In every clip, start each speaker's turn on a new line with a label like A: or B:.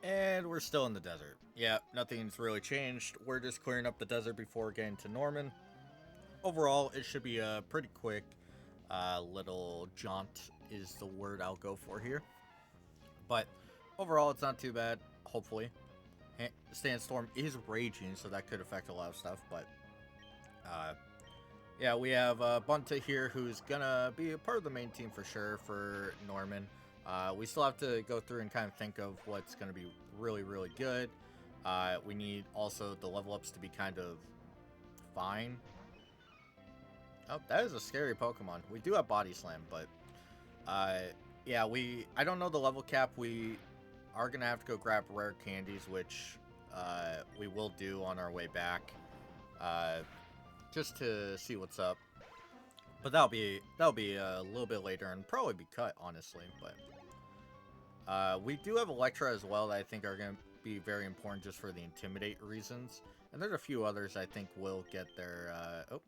A: And we're still in the desert. Yeah, nothing's really changed. We're just clearing up the desert before getting to Norman. Overall, it should be a pretty quick little jaunt is the word I'll go for here. But overall, it's not too bad, hopefully. Sandstorm is raging, so that could affect a lot of stuff. But uh, yeah, we have Bunta here, who's gonna be a part of the main team for sure for Norman. We still have to go through and kind of think of what's gonna be really, really good. We need also the level ups to be kind of fine. Oh, that is a scary Pokemon. We do have Body Slam, but yeah, I don't know the level cap. We are gonna have to go grab rare candies, which we will do on our way back, just to see what's up. But that'll be a little bit later and probably be cut, honestly. But we do have Electra as well that I think are gonna be very important just for the Intimidate reasons. And there's a few others I think will get their oh,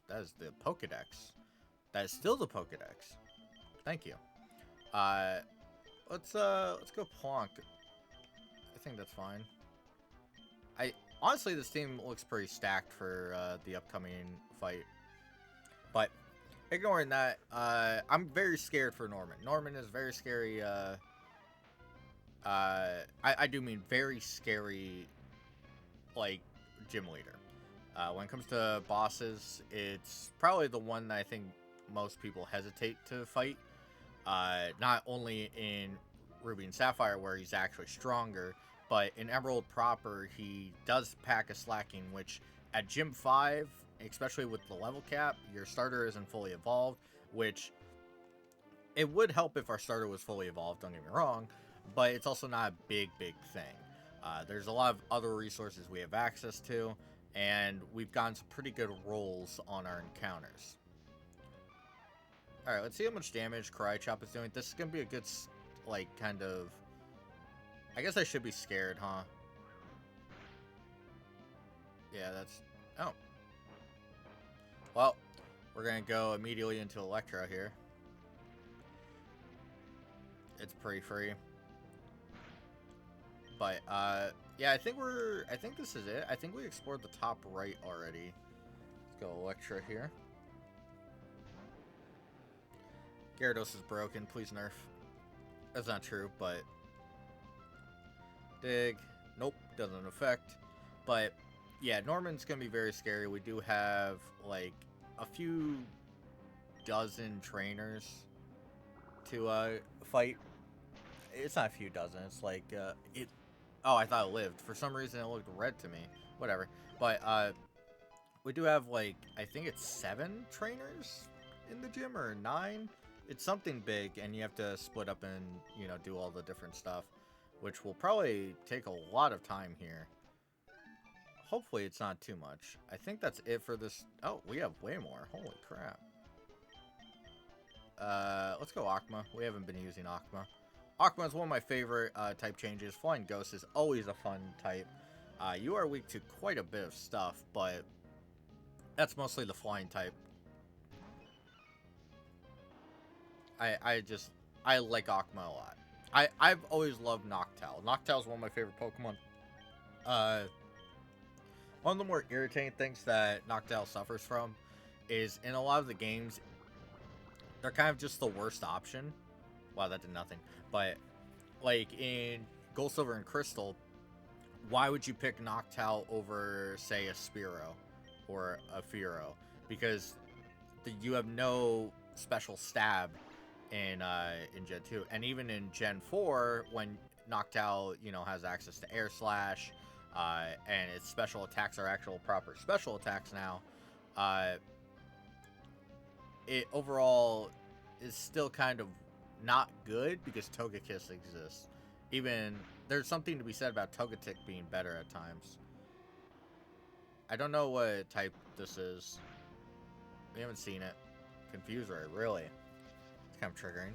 A: that is the Pokedex. That is still the Pokedex. Thank you. Let's go Plonk. I think that's fine. Honestly, this team looks pretty stacked for the upcoming fight. But ignoring that, I'm very scared for Norman. Norman is very scary. I do mean very scary, like, gym leader. When it comes to bosses, it's probably the one that I think most people hesitate to fight. Not only in Ruby and Sapphire, where he's actually stronger, but in Emerald proper, he does pack a slacking, which at Gym 5, especially with the level cap, your starter isn't fully evolved, which it would help if our starter was fully evolved, don't get me wrong, but it's also not a big thing. There's a lot of other resources we have access to, and we've gotten some pretty good rolls on our encounters. Alright, let's see how much damage Karai Chop is doing. This is going to be a good, like, kind of... I guess I should be scared, huh? Yeah, that's... Oh. Well, we're going to go immediately into Electro here. It's pretty free. But, yeah, I think this is it. I think we explored the top right already. Let's go Electro here. Gyarados is broken. Please nerf. That's not true, but... Dig. Nope, doesn't affect. But, yeah, Norman's going to be very scary. We do have, like, a few dozen trainers to fight. It's not a few dozen. It's like, Oh, I thought it lived. For some reason, it looked red to me. Whatever. But, we do have, like, I think it's 7 trainers in the gym, or 9? It's something big, and you have to split up and, you know, do all the different stuff, which will probably take a lot of time here. Hopefully it's not too much. I think that's it for this. Oh, we have way more. Holy crap. Let's go Akma. We haven't been using Akma. Akma is one of my favorite type changes. Flying Ghost is always a fun type. You are weak to quite a bit of stuff, but that's mostly the flying type. I like Akma a lot. I've always loved Noctowl. Noctowl is one of my favorite Pokemon. One of the more irritating things that Noctowl suffers from is in a lot of the games, they're kind of just the worst option. Wow, that did nothing. But, like, in Gold, Silver, and Crystal, why would you pick Noctowl over, say, a Spearow or a Fearow? Because you have no special stab in Gen 2. And even in Gen 4, when Noctowl, you know, has access to Air Slash, and its special attacks are actual proper special attacks now, it overall is still kind of not good because Togekiss exists. Even, there's something to be said about Togetic being better at times. I don't know what type this is. We haven't seen it. Confuser, really. It's kind of triggering.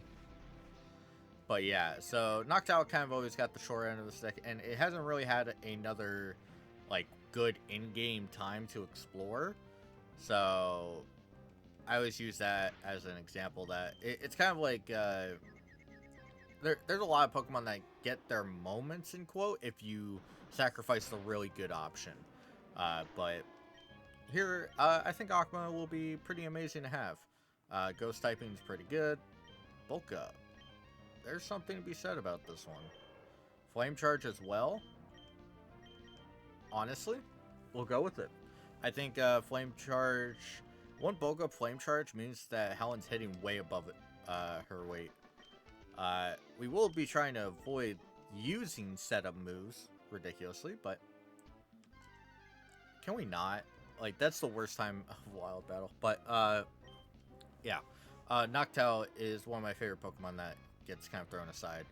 A: But yeah, so Noctowl kind of always got the short end of the stick, and it hasn't really had another, like, good in-game time to explore. So I always use that as an example that it's kind of like, there's a lot of Pokemon that get their moments, in quote, if you sacrifice the really good option. But here, I think Aqua will be pretty amazing to have. Ghost typing is pretty good. Bulk Up. There's something to be said about this one. Flame Charge as well. Honestly, we'll go with it. I think Flame Charge... One Bulk Up Flame Charge means that Helen's hitting way above it, her weight. We will be trying to avoid using setup moves ridiculously, but... Can we not? Like, that's the worst time of Wild Battle. But, yeah. Noctowl is one of my favorite Pokemon that gets kind of thrown aside.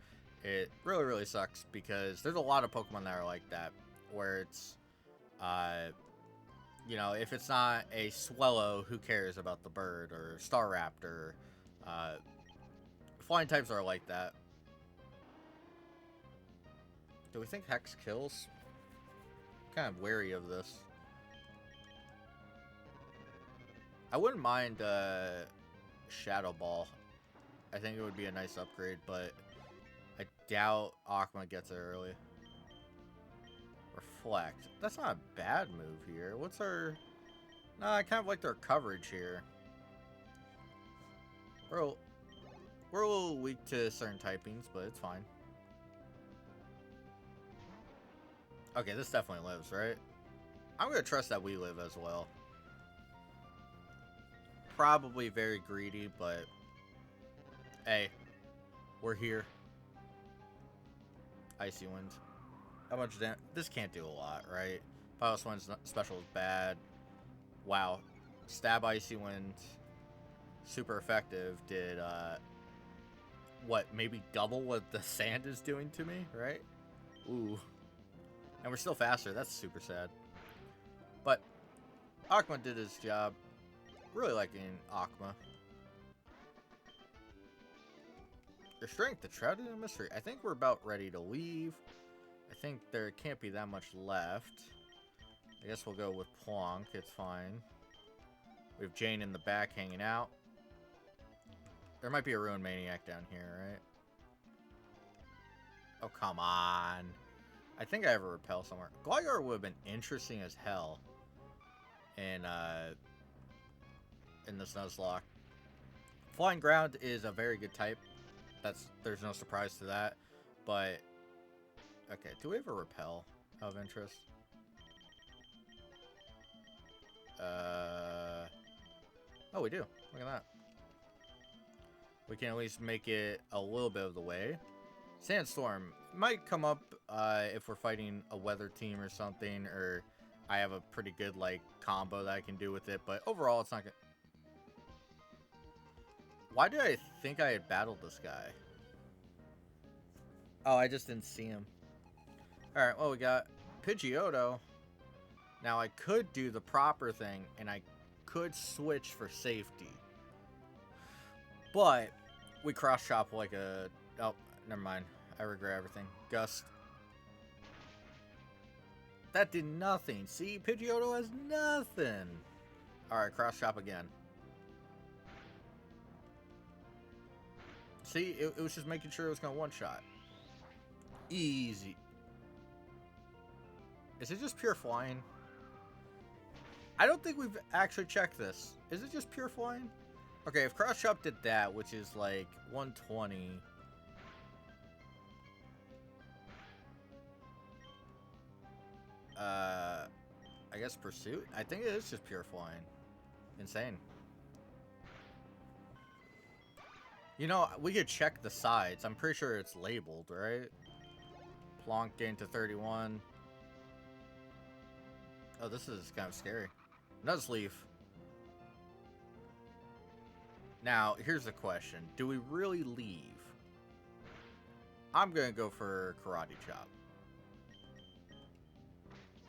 A: It really, really sucks because there's a lot of Pokemon that are like that, where it's, you know, if it's not a Swellow, who cares about the bird, or Staraptor, flying types are like that. Do we think Hex kills? I'm kind of wary of this. I wouldn't mind Shadow Ball. I think it would be a nice upgrade, but I doubt Aqua gets it early. Reflect. That's not a bad move here. What's our... No, I kind of like their coverage here. We're a little weak to certain typings, but it's fine. Okay, this definitely lives, right? I'm going to trust that we live as well. Probably very greedy, but... Hey, we're here. Icy Wind. How much damage? This can't do a lot, right? Pilot Wind's special is bad. Wow. Stab Icy Wind. Super effective. Did, what, maybe double what the sand is doing to me, right? Ooh. And we're still faster. That's super sad. But, Aqua did his job. Really liking Aqua. Your strength, the Shrouded in Mystery. I think we're about ready to leave. I think there can't be that much left. I guess we'll go with Plonk. It's fine. We have Jane in the back hanging out. There might be a Ruin Maniac down here, right? Oh, come on. I think I have a Repel somewhere. Gligar would have been interesting as hell in this Nuzlocke. Flying Ground is a very good type. There's no surprise to that. But, okay, do we have a Repel of interest? Oh, we do. Look at that. We can at least make it a little bit of the way. Sandstorm might come up if we're fighting a weather team or something, or I have a pretty good, like, combo that I can do with it, but overall, it's not good. Why did I think I had battled this guy? Oh, I just didn't see him. Alright, well, we got Pidgeotto. Now, I could do the proper thing, and I could switch for safety. But, we cross-chop like a... Oh, never mind. I regret everything. Gust. That did nothing. See, Pidgeotto has nothing. Alright, cross-chop again. See, it was just making sure it was going to one-shot. Easy. Is it just pure flying? I don't think we've actually checked this. Is it just pure flying? Okay, if Cross Chop did that, which is like 120. I guess Pursuit? I think it is just pure flying. Insane. You know, we could check the sides. I'm pretty sure it's labeled, right? Plonk gain to 31. Oh, this is kind of scary. Nuzleaf. Now, here's the question. Do we really leave? I'm going to go for Karate Chop.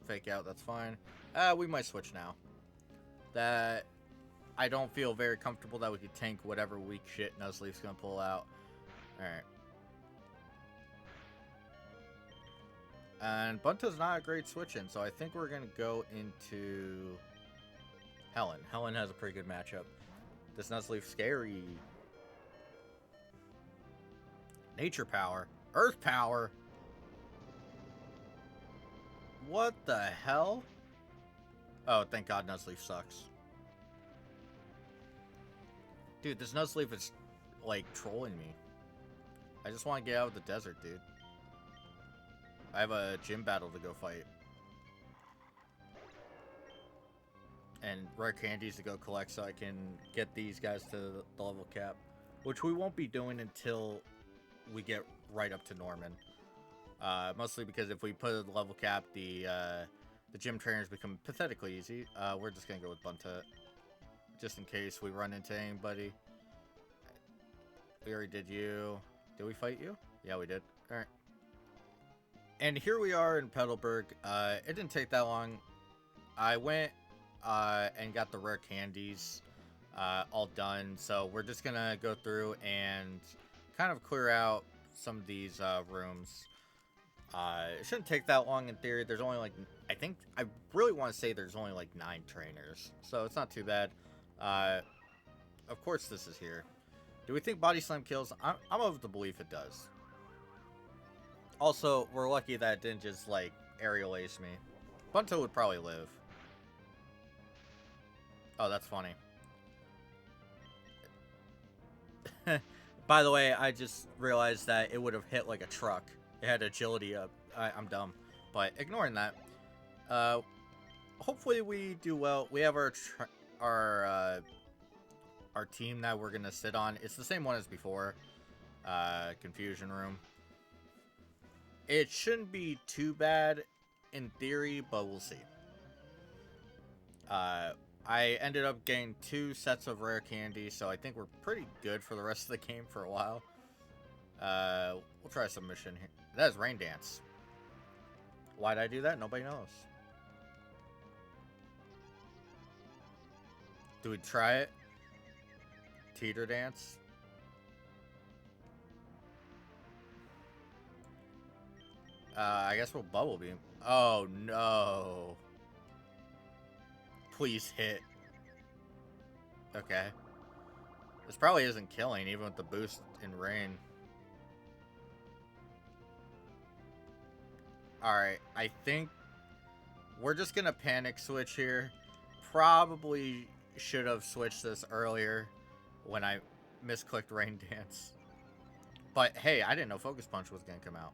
A: Fake out, that's fine. We might switch now. That... I don't feel very comfortable that we could tank whatever weak shit Nuzleaf's going to pull out. Alright. And Bunta's not a great switch-in, so I think we're going to go into Helen. Helen has a pretty good matchup. This Nuzleaf scary. Nature power. Earth power. What the hell? Oh, thank God Nuzleaf sucks. Dude, this Nuzleaf is, like, trolling me. I just want to get out of the desert, dude. I have a gym battle to go fight. And rare candies to go collect so I can get these guys to the level cap. Which we won't be doing until we get right up to Norman. Mostly because if we put a level cap, the gym trainers become pathetically easy. We're just going to go with Bunta. Just in case we run into anybody. We already did you. Did we fight you? Yeah, we did. Alright. And here we are in Petalburg. It didn't take that long. I went and got the rare candies all done. So we're just going to go through and kind of clear out some of these rooms. It shouldn't take that long in theory. There's only like, I really want to say there's only like 9 trainers. So it's not too bad. Of course this is here. Do we think Body Slam kills? I'm of the belief it does. Also, we're lucky that it didn't just, like, aerial ace me. Bunto would probably live. Oh, that's funny. By the way, I just realized that it would have hit like a truck. It had agility up. I'm dumb. But ignoring that, hopefully we do well. We have our team that we're gonna sit on. It's the same one as before. Confusion room. It shouldn't be too bad in theory, but we'll see. I ended up getting 2 sets of rare candy, so I think we're pretty good for the rest of the game for a while. We'll try some mission here. That is Rain Dance. Why'd I do that? Nobody knows. Do we try it? Teeter Dance? I guess we'll Bubble Beam. Oh, no. Please hit. Okay. This probably isn't killing, even with the boost in rain. Alright, I think we're just gonna panic switch here. Probably should have switched this earlier when I misclicked Rain Dance. But hey, I didn't know Focus Punch was gonna come out.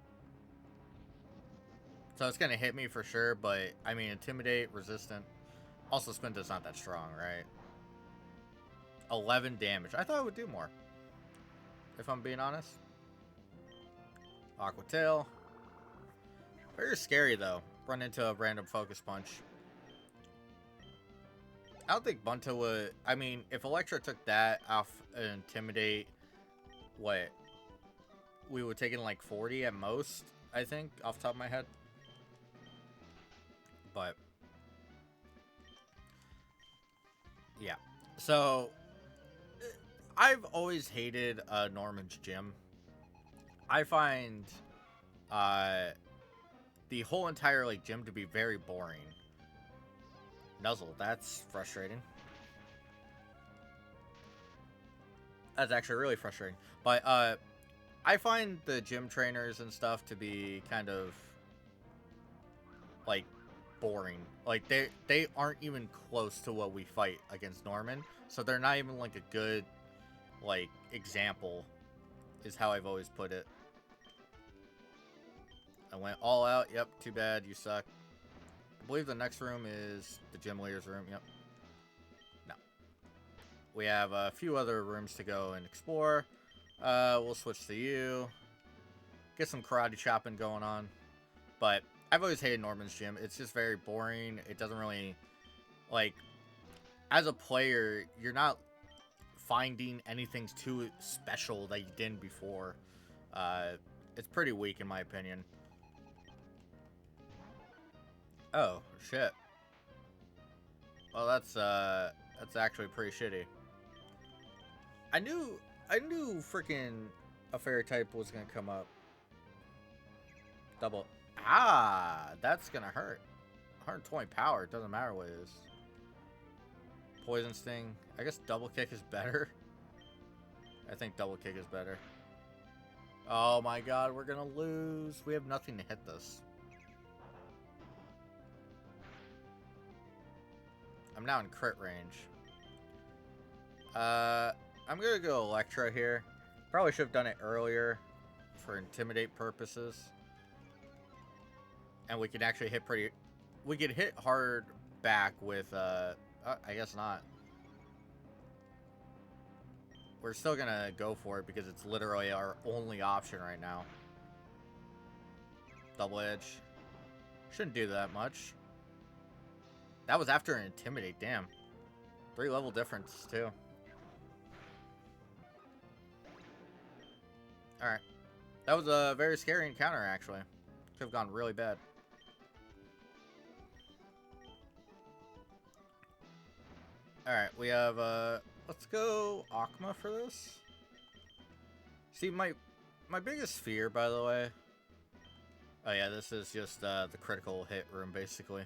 A: So it's gonna hit me for sure, but I mean, Intimidate, Resistant. Also, Spinta's not that strong, right? 11 damage. I thought it would do more, if I'm being honest. Aqua Tail. Very scary, though. Run into a random Focus Punch. I don't think Bunta would... I mean, if Electra took that off Intimidate, what? We would take in like 40 at most, I think, off the top of my head. But... yeah. So... I've always hated Norman's gym. I find the whole entire like gym to be very boring. Nuzzle, that's frustrating. That's actually really frustrating. But I find the gym trainers and stuff to be kind of like boring. Like they aren't even close to what we fight against Norman. So they're not even like a good like example is how I've always put it. I went all out. Yep, too bad. You suck. I believe the next room is the gym leader's room. Yep. No. We have a few other rooms to go and explore. We'll switch to you. Get some karate chopping going on. But I've always hated Norman's gym. It's just very boring. It doesn't really... like, as a player, you're not finding anything too special that you didn't before. It's pretty weak in my opinion. Oh, shit. Well, that's actually pretty shitty. I knew freaking a fairy type was gonna come up. Double. Ah, that's gonna hurt. 120 power, it doesn't matter what it is. Poison Sting. I guess double kick is better. I think double kick is better. Oh my god, we're gonna lose. We have nothing to hit this. I'm now in crit range. I'm gonna go Electra here. Probably should have done it earlier for intimidate purposes. And we can actually hit pretty... We could hit hard back with, I guess not. We're still gonna go for it because it's literally our only option right now. Double edge. Shouldn't do that much. That was after an intimidate, damn. 3 level difference, too. Alright. That was a very scary encounter, actually. Could have gone really bad. Alright, we have, let's go Akma for this. See, my biggest fear, by the way... Oh yeah, this is just, the critical hit room, basically.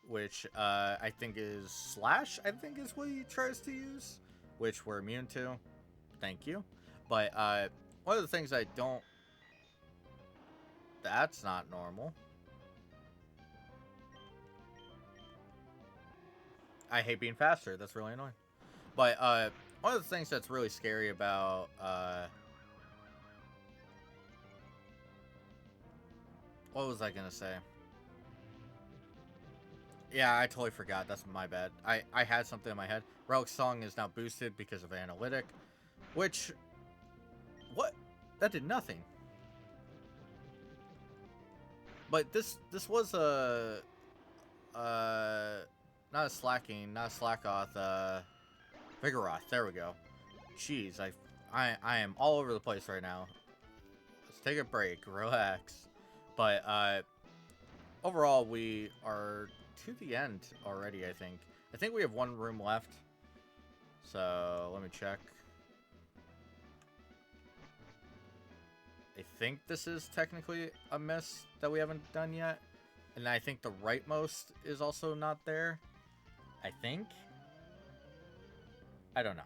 A: Which, I think is Slash, I think is what he tries to use. Which we're immune to. Thank you. But, one of the things I don't... That's not normal. I hate being faster. That's really annoying. But, one of the things that's really scary about, what was I gonna say? Yeah, I totally forgot. That's my bad. I had something in my head. Relic Song is now boosted because of Analytic. Which... What? That did nothing. But this was a... not a Slacking, not a Slackoth, Vigoroth. There we go. Jeez, I am all over the place right now. Let's take a break. Relax. But, overall, we are to the end already, I think. I think we have 1 room left. So, let me check. I think this is technically a miss that we haven't done yet. And I think the rightmost is also not there. I think. I don't know.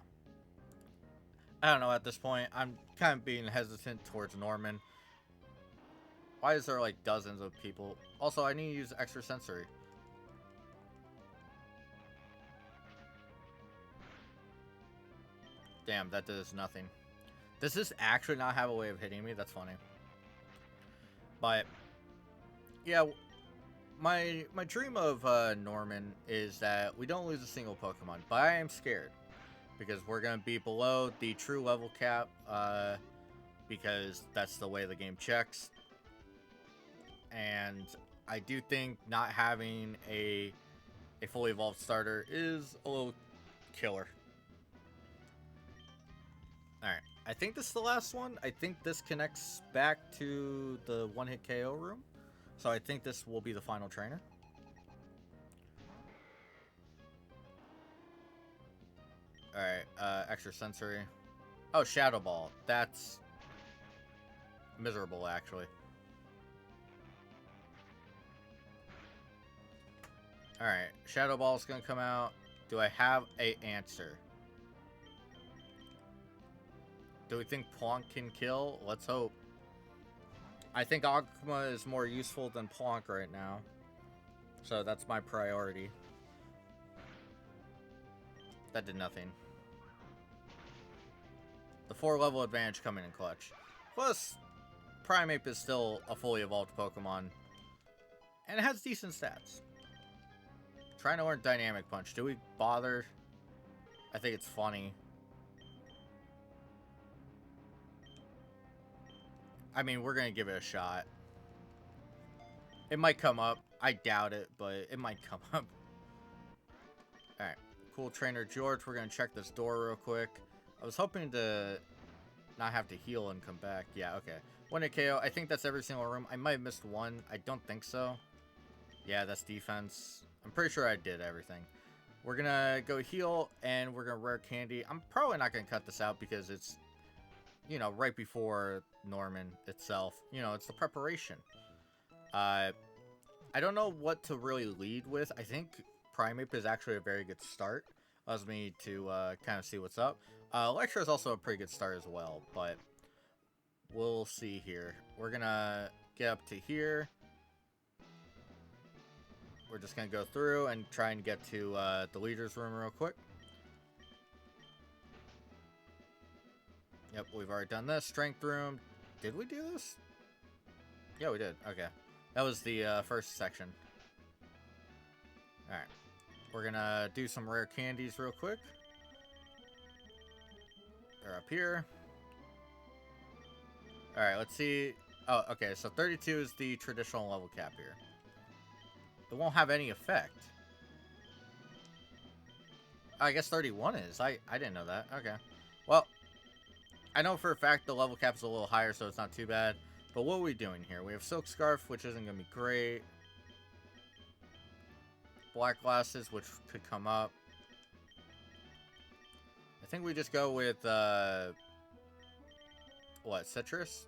A: I don't know at this point. I'm kind of being hesitant towards Norman. Why is there like dozens of people? Also, I need to use extrasensory. Damn, that does nothing. Does this actually not have a way of hitting me? That's funny. But, yeah, my dream of Norman is that we don't lose a single Pokemon. But I am scared. Because we're going to be below the true level cap. Because that's the way the game checks. And I do think not having a fully evolved starter is a little killer. Alright, I think this is the last one. I think this connects back to the one-hit KO room. So I think this will be the final trainer. Alright, extrasensory. Oh, Shadow Ball. That's miserable, actually. Alright, Shadow Ball is going to come out. Do I have an answer? Do we think Plonk can kill? Let's hope. I think Agma is more useful than Plonk right now. So that's my priority. That did nothing. The 4-level advantage coming in clutch. Plus, Primeape is still a fully evolved Pokemon. And it has decent stats. Trying to learn Dynamic Punch. Do we bother? I think it's funny. I mean, we're going to give it a shot. It might come up. I doubt it, but it might come up. Alright. Cool Trainer George. We're going to check this door real quick. I was hoping to not have to heal and come back. Yeah, okay. 1-hit KO. I think that's every single room. I might have missed one. I don't think so. Yeah, that's defense. I'm pretty sure I did everything. We're going to go heal, and we're going to rare candy. I'm probably not going to cut this out because it's, you know, right before Norman itself. You know, it's the preparation. I don't know what to really lead with. I think Primeape is actually a very good start. Allows me to kind of see what's up. Electra is also a pretty good start as well, but we'll see here. We're gonna get up to here. We're just gonna go through and try and get to the leader's room real quick. Yep, we've already done this. Strength room. Did we do this? Yeah, we did. Okay. That was the first section. Alright. We're gonna do some rare candies real quick. They're up here. Alright, let's see. Oh, okay, so 32 is the traditional level cap here. It won't have any effect. I guess 31 is. I didn't know that. Okay. Well, I know for a fact the level cap is a little higher, so it's not too bad. But what are we doing here? We have Silk Scarf, which isn't going to be great. Black Glasses, which could come up. I think we just go with, what, Citrus?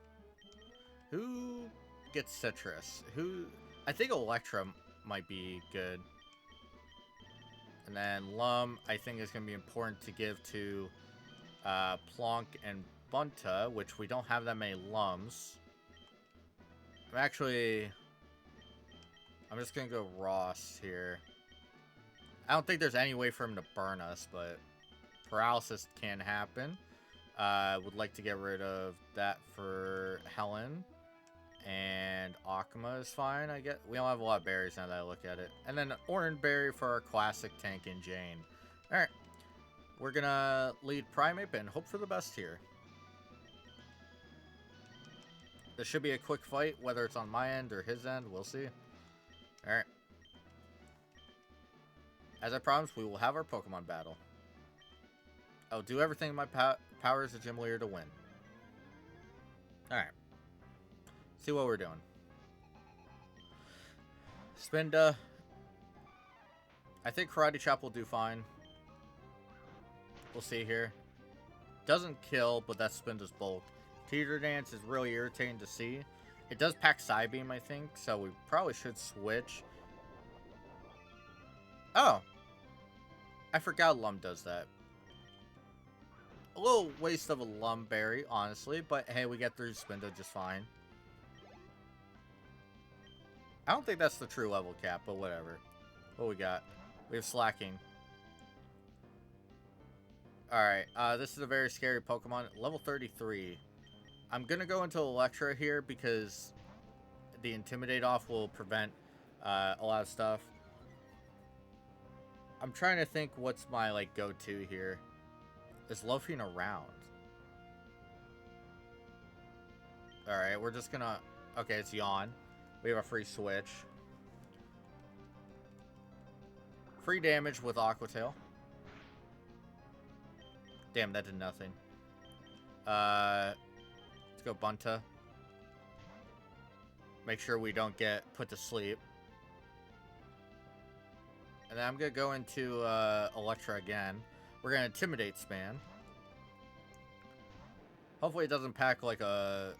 A: Who gets Citrus? I think Electra might be good. And then Lum, I think is going to be important to give to Plonk and Bunta, which we don't have that many Lums. I'm just going to go Ross here. I don't think there's any way for him to burn us, but paralysis can happen. Would like to get rid of that for Helen. And Akuma is fine, I get. We don't have a lot of berries now that I look at it. And then Orange Berry for our classic tank and Jane. Alright. We're gonna lead Primate and hope for the best here. This should be a quick fight, whether it's on my end or his end. We'll see. Alright. As I promised, we will have our Pokemon battle. I'll do everything in my power as a gym leader to win. Alright. See what we're doing. Spinda. I think Karate Chop will do fine. We'll see here. Doesn't kill, but that's Spinda's bulk. Teeter Dance is really irritating to see. It does pack Psybeam, I think, so we probably should switch. Oh. I forgot Lum does that. A little waste of a Lum Berry, honestly, but hey, we get through Spinda just fine. I don't think that's the true level cap, but whatever. What we got? We have Slacking. Alright, this is a very scary Pokemon. Level 33. I'm gonna go into Electra here because the Intimidate off will prevent a lot of stuff. I'm trying to think what's my, like, go-to here. Is Loafing around? Alright, we're just gonna... Okay, it's Yawn. We have a free switch. Free damage with Aqua Tail. Damn, that did nothing. Let's go Bunta. Make sure we don't get put to sleep. And then I'm going to go into Electra again. We're going to Intimidate Span. Hopefully it doesn't pack like a...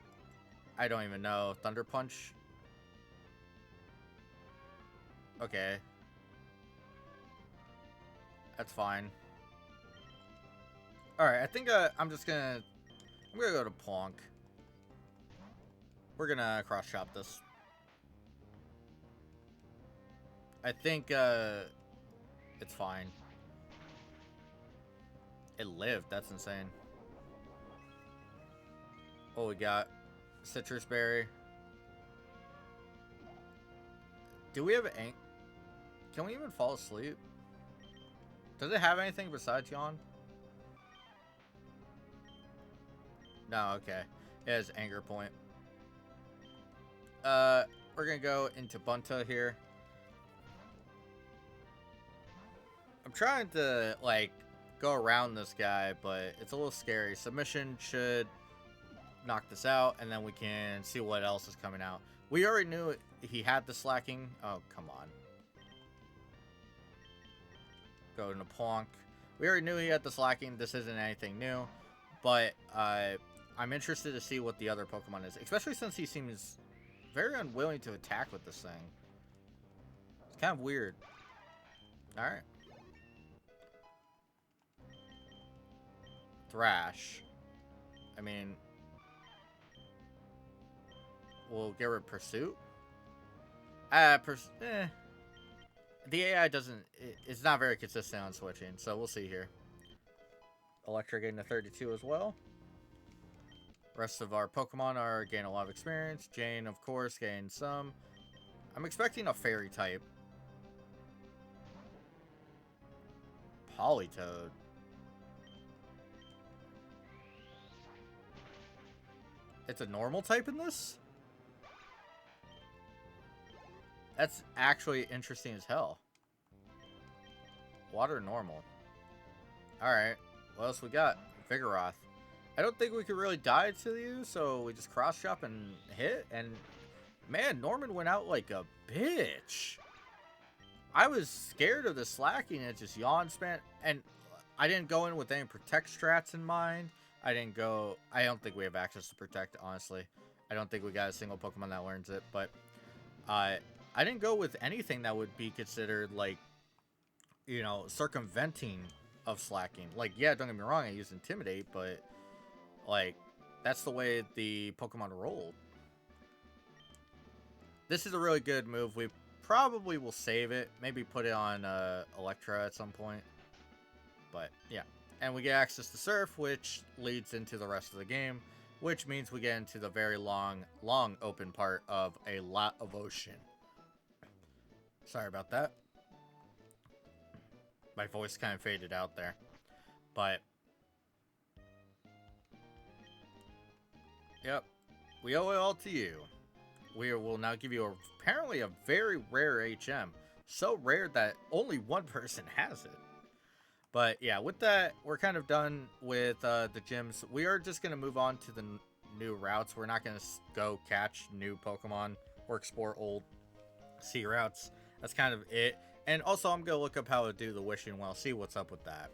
A: I don't even know. Thunder Punch. Okay. That's fine. Alright, I think I'm just gonna... I'm gonna go to Plonk. We're gonna cross-chop this. I think, it's fine. It lived. That's insane. Oh, we got Citrus Berry. Do we have ink? Can we even fall asleep? Does it have anything besides Yawn? No, okay. It has Anger Point. We're gonna go into Bunta here. I'm trying to, like, go around this guy, but it's a little scary. Submission should knock this out, and then we can see what else is coming out. We already knew he had the Slacking. Oh, come on. Go into Plonk. We already knew he had the Slacking. This isn't anything new. But I'm interested to see what the other Pokemon is. Especially since he seems very unwilling to attack with this thing. It's kind of weird. Alright. Thrash. I mean... we'll get rid of Pursuit. The AI doesn't... It's not very consistent on switching, so we'll see here. Electra getting a 32 as well. Rest of our Pokemon are gain a lot of experience. Jane, of course, gain some. I'm expecting a Fairy type. Politoed. It's a normal type in this? That's actually interesting as hell. Water normal. Alright. What else we got? Vigoroth. I don't think we could really die to you, so we just cross chop and hit. And man, Norman went out like a bitch. I was scared of the slacking. It just yawn spam. And I didn't go in with any protect strats in mind. I don't think we have access to protect, honestly. I don't think we got a single Pokemon that learns it. But I didn't go with anything that would be considered like, you know, circumventing of slacking. Like, yeah, don't get me wrong, I used Intimidate, but like, that's the way the Pokemon rolled. This is a really good move. We probably will save it. Maybe put it on Electra at some point. But, yeah. And we get access to Surf, which leads into the rest of the game, which means we get into the very long open part of a lot of ocean. Sorry about that. My voice kind of faded out there. But, yep. We owe it all to you. We will now give you apparently a very rare HM. So rare that only one person has it. But yeah, with that, we're kind of done with the gyms. We are just going to move on to the new routes. We're not going to go catch new Pokemon or explore old sea routes. That's kind of it. And also, I'm going to look up how to do the Wishing Well, see what's up with that.